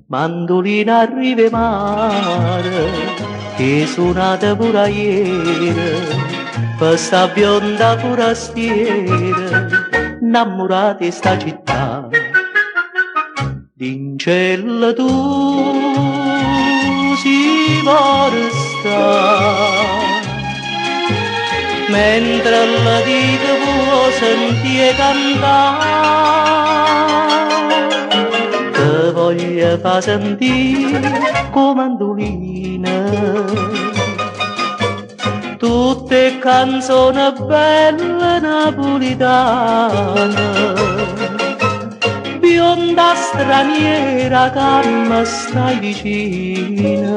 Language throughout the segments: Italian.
mandolina a rive mare, che suonate pure ieri, per sta bionda forastiera, innamorati sta città. D'incella tu si vuole stare, mentre la vita può sentire cantare, te voglio far sentire come mandolina tutte canzoni belle napolitane. Bionda straniera che mi stai vicina,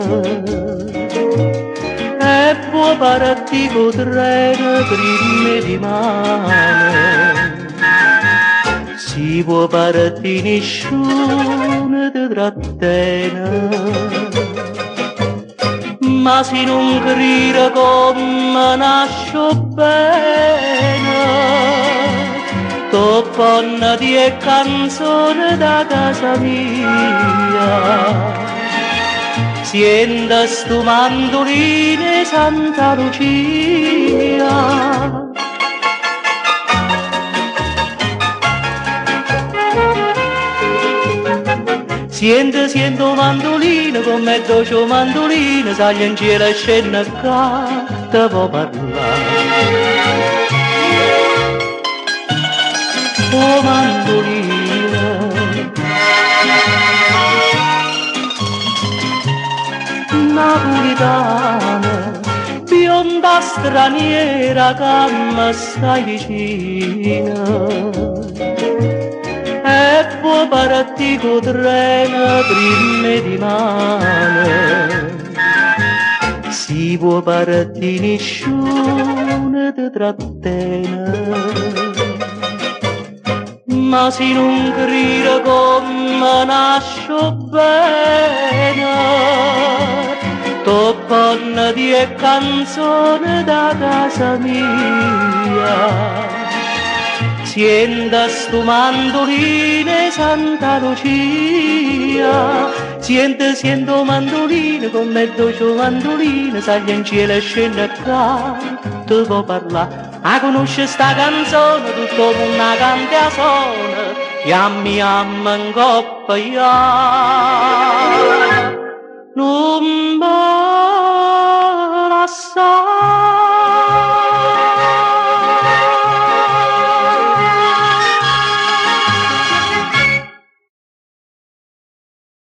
e può parti con treno prima di mano, si può parti nessuno ti trattiene, ma se non grida come nasce bene, topponna di canzone da casa mia, sienta stu mandoline Santa Lucia. Siento mandolino come doce mandolino, sali in cielo e scende qua, te può parlare. Oh mandolina, napolitana, bionda straniera che mi stai vicina, e può parti con treno prima di mano, si può parti nessuno ti trattiene, ma se non grida come nasce bene, topponna di canzone da casa mia, sienta stu mandoline Santa Lucia, siento mandoline come doce mandoline, sali in cielo e scende qua, te può parlare. A conosce sta canzone, tutto il mondo canta a suona, yammi in coppa,